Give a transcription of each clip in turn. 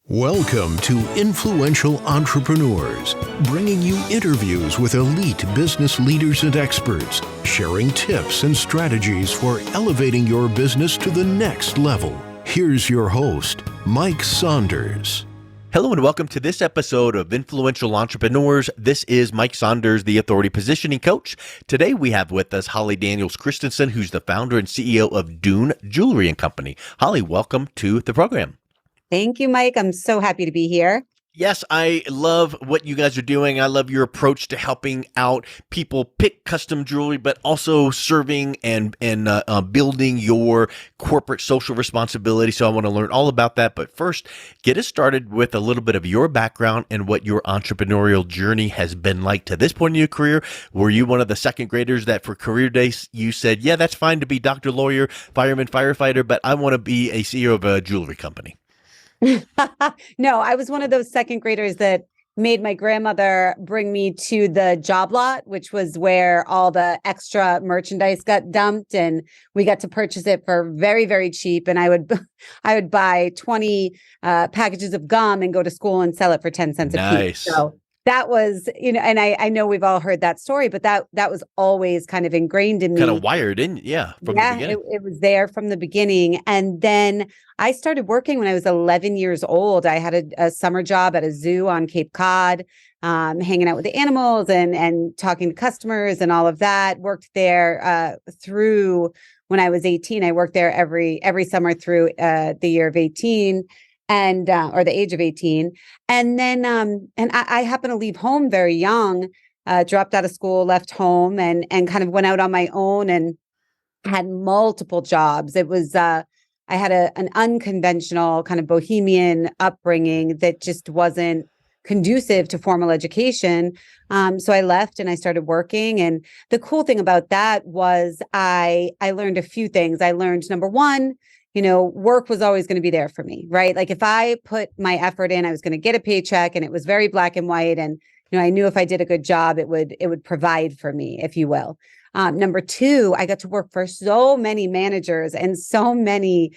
Welcome to Influential Entrepreneurs, bringing you interviews with elite business leaders and experts, sharing tips and strategies for elevating your business to the next level. Here's your host, Mike Saunders. Hello and welcome to this episode of Influential Entrepreneurs. This is Mike Saunders, the Authority Positioning Coach. Today we have with us Holly Daniels Christensen, who's the founder and CEO of Dune Jewelry and Company. Holly, welcome to the program. Thank you, Mike. I'm so happy to be here. Yes, I love what you guys are doing. I love your approach to helping out people pick custom jewelry, but also serving and building your corporate social responsibility. So I want to learn all about that. But first, get us started with a little bit of your background and what your entrepreneurial journey has been like to this point in your career. Were you one of the second graders that for career days you said, yeah, that's fine to be doctor, lawyer, fireman, firefighter, but I want to be a CEO of a jewelry company? No, I was one of those second graders that made my grandmother bring me to the job lot, which was where all the extra merchandise got dumped, and we got to purchase it for very, very cheap. And I would buy 20 packages of gum and go to school and sell it for 10 cents a piece. So that was, and I know we've all heard that story, but that was always kind of ingrained in me. Kind of wired in, from the beginning. It was there from the beginning. And then I started working when I was 11 years old. I had a summer job at a zoo on Cape Cod, hanging out with the animals and talking to customers and all of that. Worked there through when I was 18. I worked there every summer through the year of 18. And or the age of 18. And then I happened to leave home very young, dropped out of school, left home and kind of went out on my own and had multiple jobs. It was I had an unconventional kind of bohemian upbringing that just wasn't conducive to formal education. So I left and I started working. And the cool thing about that was I learned a few things. I learned, number one, work was always going to be there for me, right? Like if I put my effort in, I was going to get a paycheck, and it was very black and white. And, I knew if I did a good job, it would provide for me, if you will. Number two, I got to work for so many managers and so many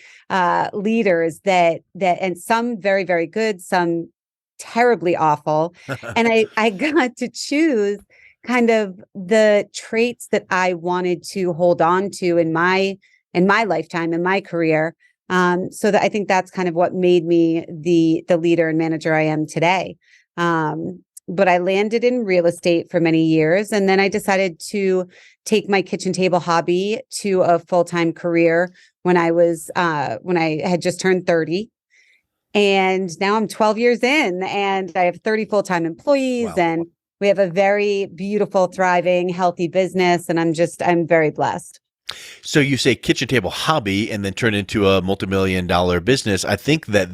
leaders that and some very, very good, some terribly awful. And I got to choose kind of the traits that I wanted to hold on to in my lifetime, in my career. So that I think that's kind of what made me the leader and manager I am today. But I landed in real estate for many years. And then I decided to take my kitchen table hobby to a full-time career when I had just turned 30. And now I'm 12 years in and I have 30 full-time employees. Wow. And we have a very beautiful, thriving, healthy business. And I'm very blessed. So you say kitchen table hobby and then turn into a multi-million-dollar business. I think that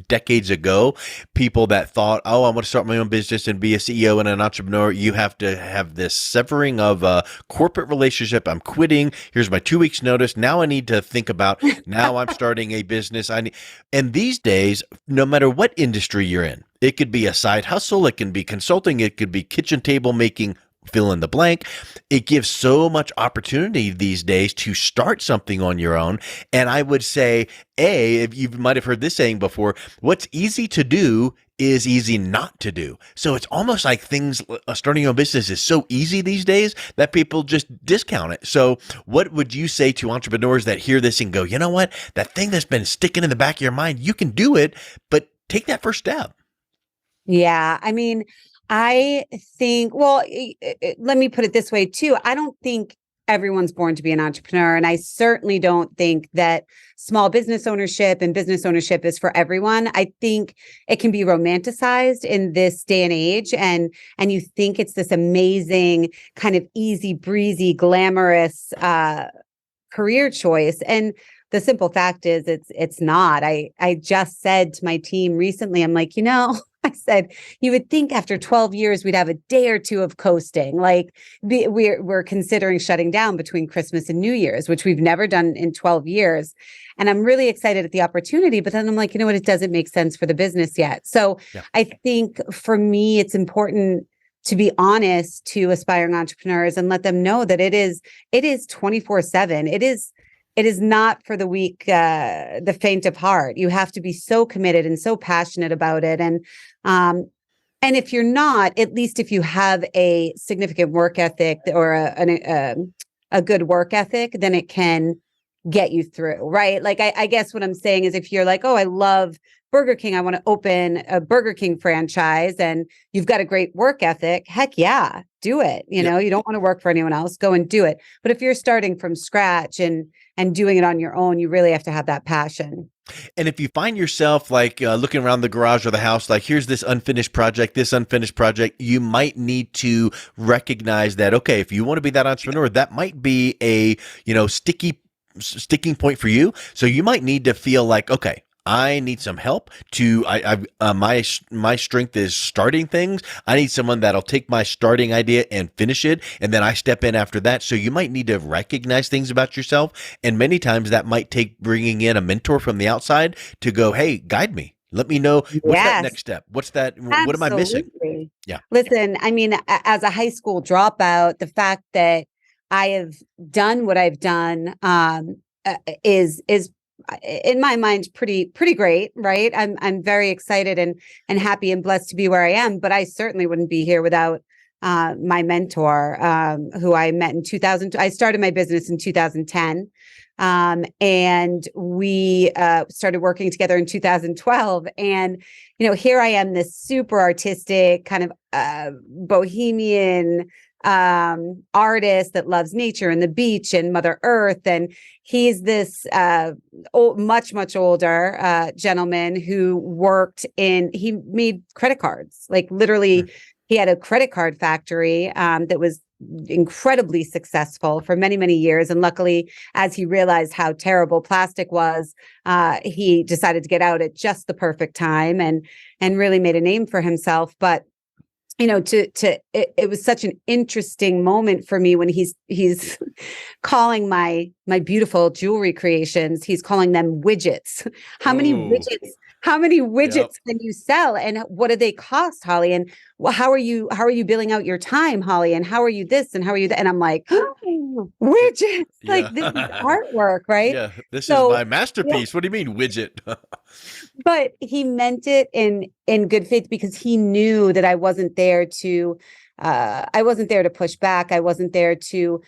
decades ago, people that thought, oh, I want to start my own business and be a CEO and an entrepreneur, you have to have this severing of a corporate relationship. I'm quitting. Here's my 2 weeks notice. Now I need to think about, now I'm starting a business. And these days, no matter what industry you're in, it could be a side hustle, it can be consulting, it could be kitchen table making, fill in the blank. It gives so much opportunity these days to start something on your own. And I would say, if you might have heard this saying before, what's easy to do is easy not to do. So it's almost like starting your own business is so easy these days that people just discount it. So what would you say to entrepreneurs that hear this and go, you know what, that thing that's been sticking in the back of your mind, you can do it, but take that first step. Yeah. I mean, I think, well, let me put it this way too. I don't think everyone's born to be an entrepreneur. And I certainly don't think that small business ownership and business ownership is for everyone. I think it can be romanticized in this day and age. And you think it's this amazing kind of easy breezy, glamorous career choice. And the simple fact is it's not. I just said to my team recently, I'm like, I said, you would think after 12 years, we'd have a day or two of coasting. Like we're considering shutting down between Christmas and New Year's, which we've never done in 12 years. And I'm really excited at the opportunity, but then I'm like, it doesn't make sense for the business yet. So yeah. I think for me, it's important to be honest to aspiring entrepreneurs and let them know that it is 24/7. It is it is not for the weak, the faint of heart. You have to be so committed and so passionate about it. And if you're not, at least if you have a significant work ethic or a good work ethic, then it can get you through, right? Like, I guess what I'm saying is if you're like, oh, I love Burger King, I want to open a Burger King franchise, and you've got a great work ethic, heck yeah, do it. You know, you don't want to work for anyone else, go and do it. But if you're starting from scratch and doing it on your own, you really have to have that passion. And if you find yourself like looking around the garage or the house, like here's this unfinished project, you might need to recognize that, okay, if you want to be that entrepreneur, that might be a, sticking point for you. So you might need to feel like, okay, I need some help to, my strength is starting things. I need someone that'll take my starting idea and finish it. And then I step in after that. So you might need to recognize things about yourself. And many times that might take bringing in a mentor from the outside to go, hey, guide me. Let me know what's that next step. What's that? Absolutely. What am I missing? Yeah. Listen, I mean, as a high school dropout, the fact that I have done what I've done is in my mind pretty great, right? I'm very excited and happy and blessed to be where I am, but I certainly wouldn't be here without my mentor, who I met in 2000. I started my business in 2010. And we started working together in 2012. And, here I am, this super artistic kind of bohemian artist that loves nature and the beach and Mother Earth. And he's this much older gentleman who he made credit cards, like literally. He had a credit card factory that was incredibly successful for many years. And luckily, as he realized how terrible plastic was, he decided to get out at just the perfect time and really made a name for himself. But it was such an interesting moment for me when he's calling my beautiful jewelry creations, he's calling them widgets. How many widgets can you sell, and what do they cost, Holly? And how are you billing out your time, Holly? And how are you this and how are you that? And I'm like, oh, widgets, like this is artwork, right? Yeah, this is my masterpiece. Yeah. What do you mean widget? But he meant it in good faith, because he knew that I wasn't there to push back. I wasn't there to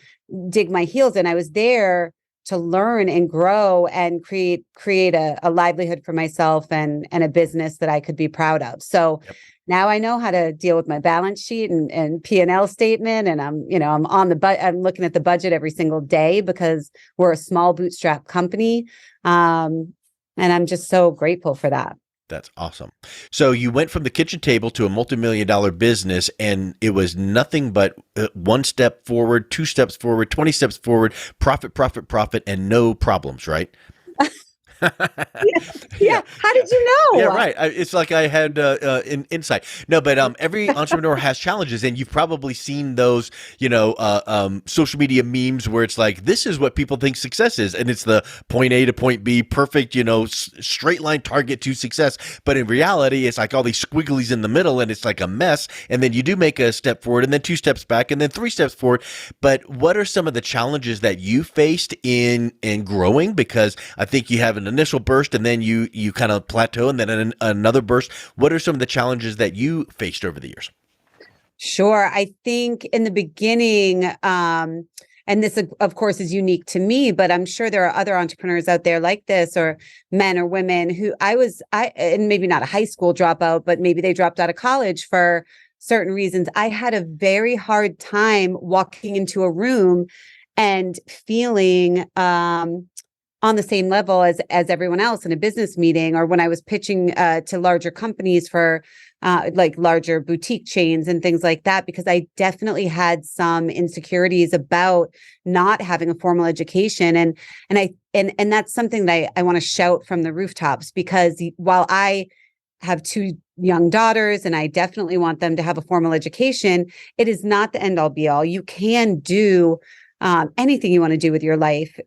dig my heels in. I was there to learn and grow and create a livelihood for myself and a business that I could be proud of. So now I know how to deal with my balance sheet and P&L statement. And I'm I'm looking at the budget every single day, because we're a small bootstrap company. And I'm just so grateful for that. That's awesome. So you went from the kitchen table to a multi-million-dollar business, and it was nothing but one step forward, 2 steps forward, 20 steps forward, profit, and no problems, right? Yeah. How did you know? Yeah, right. It's like I had insight. No, but every entrepreneur has challenges, and you've probably seen those, social media memes where it's like, this is what people think success is, and it's the point A to point B, perfect, straight line target to success. But in reality, it's like all these squigglies in the middle, and it's like a mess. And then you do make a step forward, and then 2 steps back, and then 3 steps forward. But what are some of the challenges that you faced in growing? Because I think you have an initial burst, and then you kind of plateau, and then another burst. What are some of the challenges that you faced over the years? Sure. I think in the beginning, and this of course is unique to me, but I'm sure there are other entrepreneurs out there like this, or men or women who and maybe not a high school dropout, but maybe they dropped out of college for certain reasons. I had a very hard time walking into a room and feeling on the same level as everyone else in a business meeting, or when I was pitching to larger companies for like larger boutique chains and things like that, because I definitely had some insecurities about not having a formal education. And that's something that I want to shout from the rooftops, because while I have 2 young daughters and I definitely want them to have a formal education, it is not the end all be all. You can do anything you want to do with your life.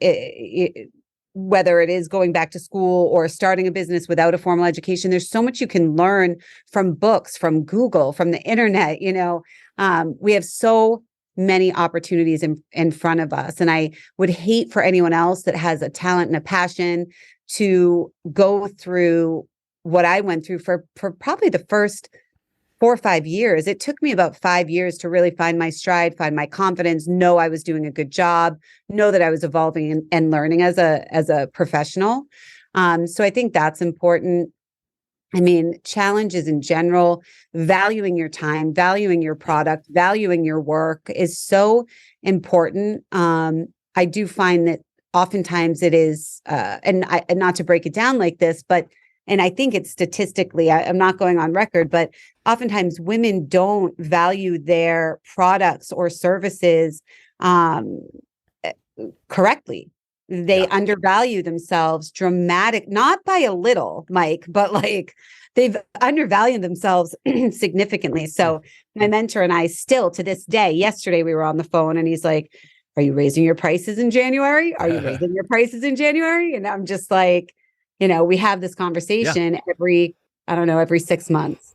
Whether it is going back to school or starting a business without a formal education, there's so much you can learn from books, from Google, from the internet. We have so many opportunities in front of us. And I would hate for anyone else that has a talent and a passion to go through what I went through for probably the first 4 or 5 years. It took me about 5 years to really find my stride, find my confidence, know I was doing a good job, know that I was evolving and learning as a professional. So I think that's important. I mean, challenges in general, valuing your time, valuing your product, valuing your work is so important. I do find that oftentimes it is, and not to break it down like this, but and I think it's statistically, I'm not going on record, but oftentimes women don't value their products or services correctly. They undervalue themselves not by a little, Mike, but like they've undervalued themselves significantly. So my mentor and I still to this day, yesterday we were on the phone and he's like, are you raising your prices in January? Are you raising your prices in January? And I'm just like, we have this conversation every 6 months.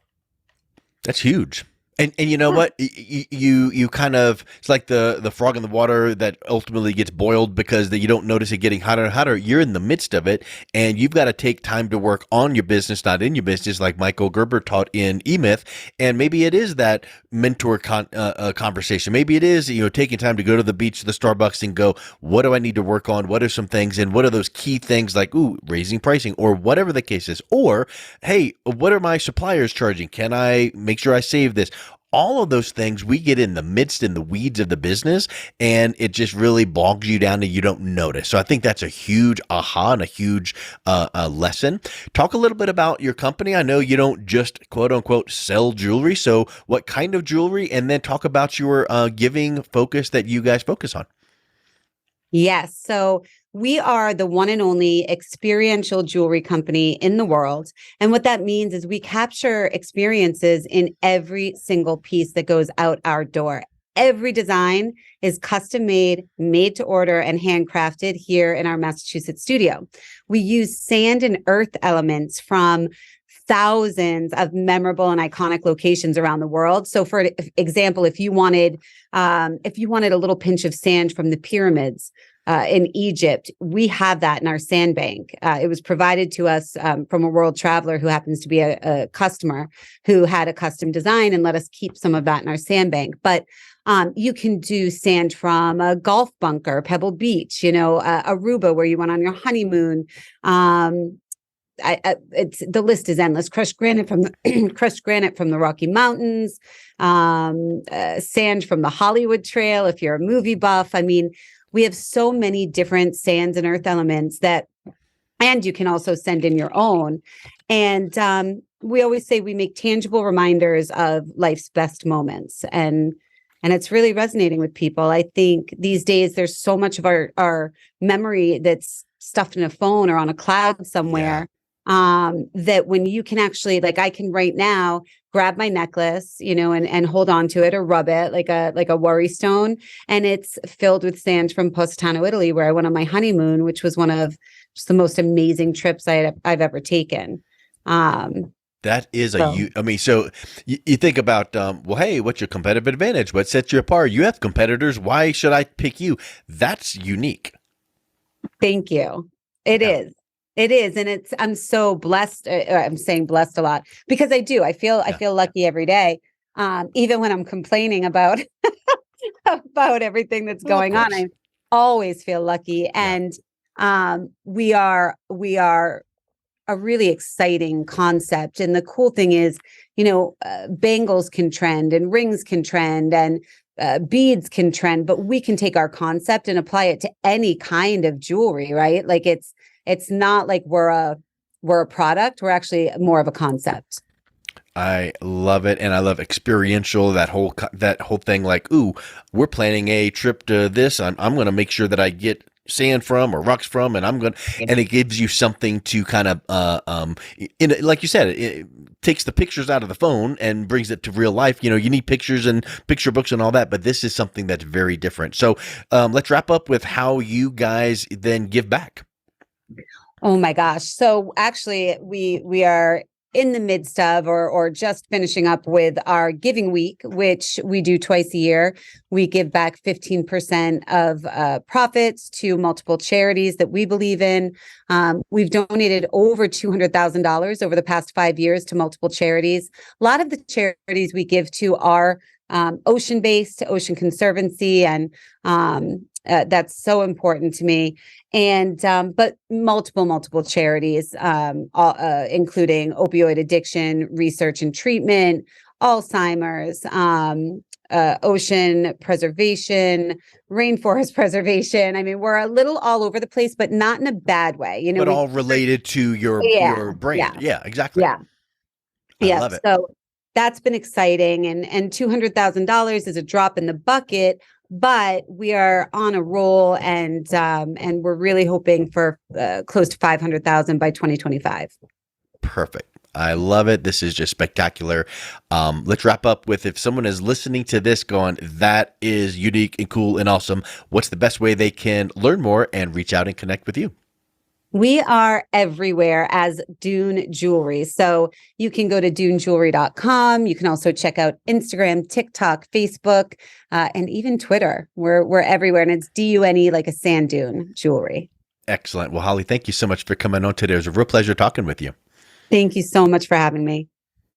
That's huge. And you know what? You kind of, it's like the frog in the water that ultimately gets boiled because you don't notice it getting hotter and hotter. You're in the midst of it, and you've got to take time to work on your business, not in your business, like Michael Gerber taught in E-Myth. And maybe it is that mentor conversation. Maybe it is taking time to go to the beach, to the Starbucks, and go, what do I need to work on? What are some things, and what are those key things like raising pricing or whatever the case is? Or hey, what are my suppliers charging? Can I make sure I save this? All of those things, we get in the weeds of the business, and it just really bogs you down and you don't notice. So I think that's a huge aha and a huge lesson. Talk a little bit about your company. I know you don't just quote unquote sell jewelry. So what kind of jewelry? And then talk about your giving focus that you guys focus on. Yes. So we are the one and only experiential jewelry company in the world. And what that means is we capture experiences in every single piece that goes out our door. Every design is custom made to order, and handcrafted here in our Massachusetts studio. We use sand and earth elements from thousands of memorable and iconic locations around the world. So for example, if you wanted a little pinch of sand from the pyramids, in Egypt, we have that in our sandbank. It was provided to us from a world traveler who happens to be a customer who had a custom design and let us keep some of that in our sandbank. But you can do sand from a golf bunker, Pebble Beach, Aruba, where you went on your honeymoon. The list is endless. Crushed granite from the Rocky Mountains, sand from the Hollywood Trail. If you're a movie buff, I mean, we have so many different sands and earth elements and you can also send in your own. And we always say we make tangible reminders of life's best moments. And it's really resonating with people. I think these days there's so much of our memory that's stuffed in a phone or on a cloud somewhere. That when you can actually, like, I can right now grab my necklace, and hold on to it or rub it like a worry stone. And it's filled with sand from Positano, Italy, where I went on my honeymoon, which was one of just the most amazing trips I've ever taken. That is so you think about, hey, what's your competitive advantage? What sets you apart? You have competitors. Why should I pick you? That's unique. Thank you. It is. It is. And I'm so blessed. I'm saying blessed a lot because I do. I feel lucky every day. Even when I'm complaining about, about everything that's going on, I always feel lucky. And we are a really exciting concept. And the cool thing is, bangles can trend and rings can trend and beads can trend, but we can take our concept and apply it to any kind of jewelry, right? Like it's not like we're a product. We're actually more of a concept. I love it. And I love experiential, that whole thing. Like, we're planning a trip to this. I'm going to make sure that I get sand from or rocks from, and and it gives you something to kind of, like you said, it takes the pictures out of the phone and brings it to real life. You need pictures and picture books and all that, but this is something that's very different. So, let's wrap up with how you guys then give back. Oh my gosh. So actually we are in the midst of or just finishing up with our giving week, which we do twice a year. We give back 15% of profits to multiple charities that we believe in. We've donated over $200,000 over the past 5 years to multiple charities. A lot of the charities we give to are ocean-based, Ocean Conservancy, and that's so important to me. And but multiple charities, including opioid addiction research and treatment, Alzheimer's, ocean preservation, rainforest preservation. I mean, we're a little all over the place, but not in a bad way. You know, but all related to your brand. Yeah, exactly. Yeah. I love it. So that's been exciting. And $200,000 is a drop in the bucket, but we are on a roll, and we're really hoping for close to 500,000 by 2025. Perfect. I love it. This is just spectacular. Let's wrap up with, if someone is listening to this going, that is unique and cool and awesome, what's the best way they can learn more and reach out and connect with you? We are everywhere as Dune Jewelry. So you can go to dunejewelry.com. You can also check out Instagram, TikTok, Facebook, and even Twitter. We're everywhere. And it's DUNE, like a sand dune jewelry. Excellent. Well, Holly, thank you so much for coming on today. It was a real pleasure talking with you. Thank you so much for having me.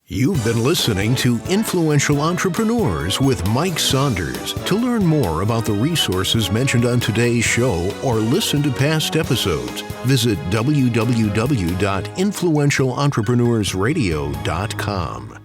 You've been listening to Influential Entrepreneurs with Mike Saunders. To learn more about the resources mentioned on today's show or listen to past episodes, visit www.influentialentrepreneurssradio.com.